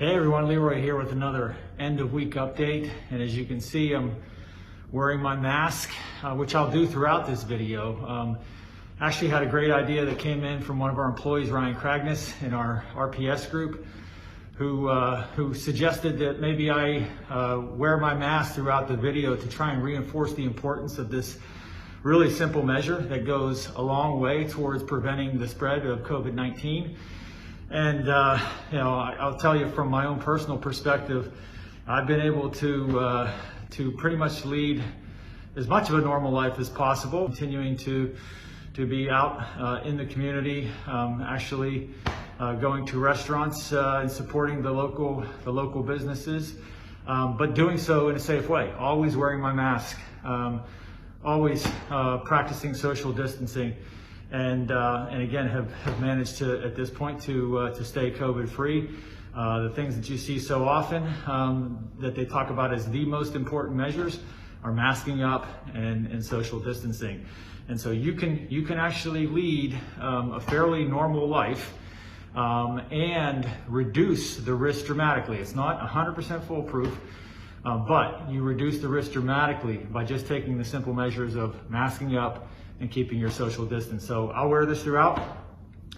Hey everyone, Leroy here with another end of week update. And as you can see, I'm wearing my mask, which I'll do throughout this video. Actually had a great idea that came in from one of our employees, Ryan Cragness, in our RPS group, who suggested that maybe I wear my mask throughout the video to try and reinforce the importance of this really simple measure that goes a long way towards preventing the spread of COVID-19. And I'll tell you from my own personal perspective, I've been able to pretty much lead as much of a normal life as possible, continuing to be out in the community, actually going to restaurants and supporting the local businesses, but doing so in a safe way, always wearing my mask, always practicing social distancing. And again, have managed to, at this point, to stay COVID-free. The things that you see so often that they talk about as the most important measures are masking up and social distancing. And so you can actually lead a fairly normal life and reduce the risk dramatically. It's not 100% foolproof, but you reduce the risk dramatically by just taking the simple measures of masking up and keeping your social distance. So I'll wear this throughout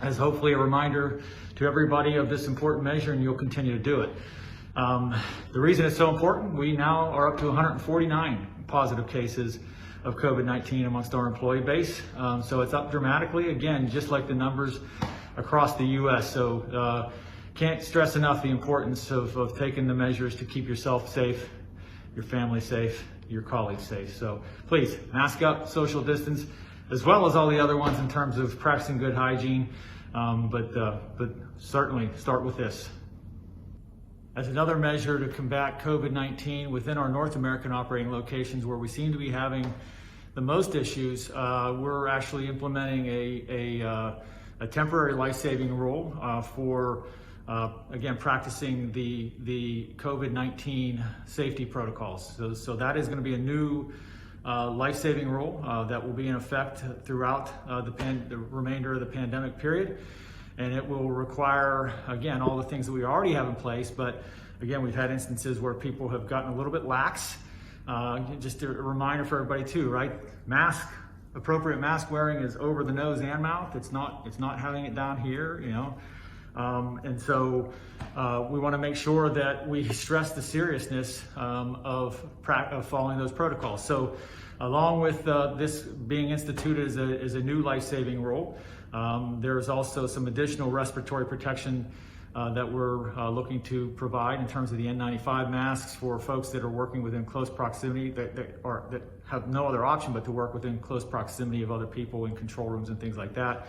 as hopefully a reminder to everybody of this important measure, and you'll continue to do it. The reason it's so important, we now are up to 149 positive cases of COVID-19 amongst our employee base. So it's up dramatically, again, just like the numbers across the US. So can't stress enough the importance of taking the measures to keep yourself safe, your family safe, your colleagues safe. So please, mask up, social distance, as well as all the other ones in terms of practicing good hygiene, but certainly start with this. As another measure to combat COVID-19 within our North American operating locations where we seem to be having the most issues, we're actually implementing a temporary life-saving rule for, again, practicing the COVID-19 safety protocols. So that is going to be a new life-saving rule that will be in effect throughout the remainder of the pandemic period. And it will require, again, all the things that we already have in place, but again, we've had instances where people have gotten a little bit lax. Just a reminder for everybody too, right? Appropriate mask wearing is over the nose and mouth. It's not having it down here, you know. And so we want to make sure that we stress the seriousness of following those protocols. So along with this being instituted as a new life-saving rule, there's also some additional respiratory protection that we're looking to provide in terms of the N95 masks for folks that are working within close proximity, that have no other option but to work within close proximity of other people in control rooms and things like that.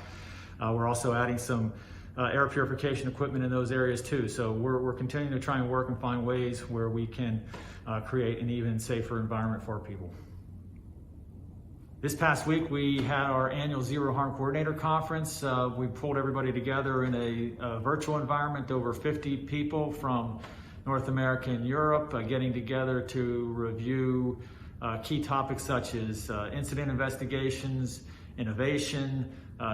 We're also adding some air purification equipment in those areas too. So we're continuing to try and work and find ways where we can create an even safer environment for our people. This past week, we had our annual Zero Harm Coordinator Conference. We pulled everybody together in a virtual environment, over 50 people from North America and Europe, getting together to review key topics such as incident investigations, innovation,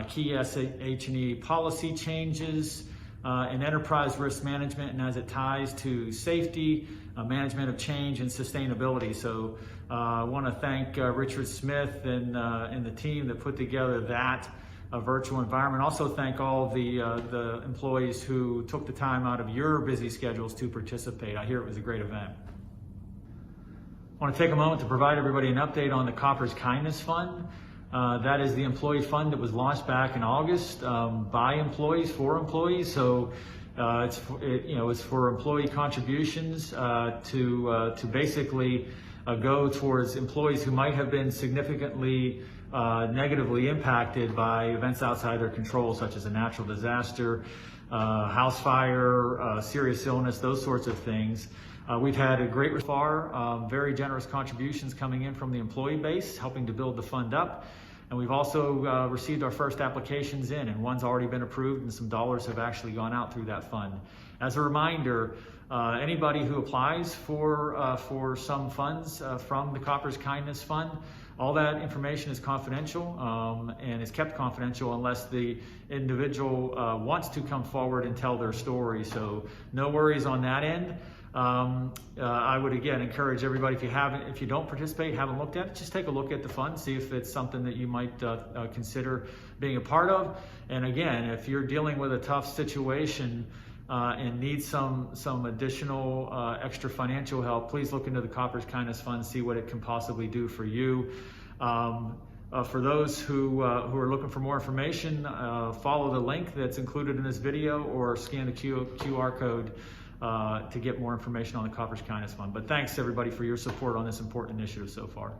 key SH&E policy changes, and enterprise risk management, and as it ties to safety, management of change, and sustainability. So I want to thank Richard Smith and the team that put together that virtual environment. Also thank all the employees who took the time out of your busy schedules to participate. I hear it was a great event. I want to take a moment to provide everybody an update on the Koppers Kindness Fund. That is the employee fund that was launched back in August by employees for employees. So it's for employee contributions to basically go towards employees who might have been significantly negatively impacted by events outside their control, such as a natural disaster, house fire, serious illness, those sorts of things. We've had a great very generous contributions coming in from the employee base, helping to build the fund up. And we've also received our first applications in, and one's already been approved, and some dollars have actually gone out through that fund. As a reminder, anybody who applies for some funds from the Koppers Kindness Fund All that information is confidential and is kept confidential unless the individual wants to come forward and tell their story. So no worries on that end. I would again encourage everybody, if you don't participate, haven't looked at it, just take a look at the fund, see if it's something that you might consider being a part of. And again, if you're dealing with a tough situation and need some additional extra financial help, please look into the Koppers Kindness Fund, see what it can possibly do for you. For those who are looking for more information, follow the link that's included in this video or scan the QR code to get more information on the Koppers Kindness Fund. But thanks everybody for your support on this important initiative so far.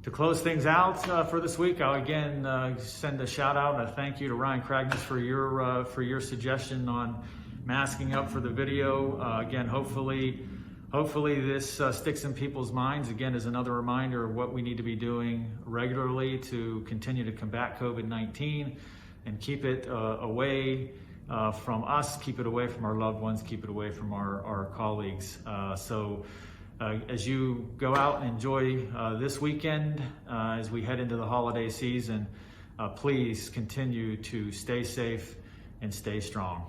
To close things out for this week, I'll again send a shout out and a thank you to Ryan Cragness for your suggestion on masking up for the video. Again, hopefully this sticks in people's minds. Again, as another reminder of what we need to be doing regularly to continue to combat COVID-19 and keep it away from us, keep it away from our loved ones, keep it away from our colleagues. As you go out and enjoy this weekend, as we head into the holiday season, please continue to stay safe and stay strong.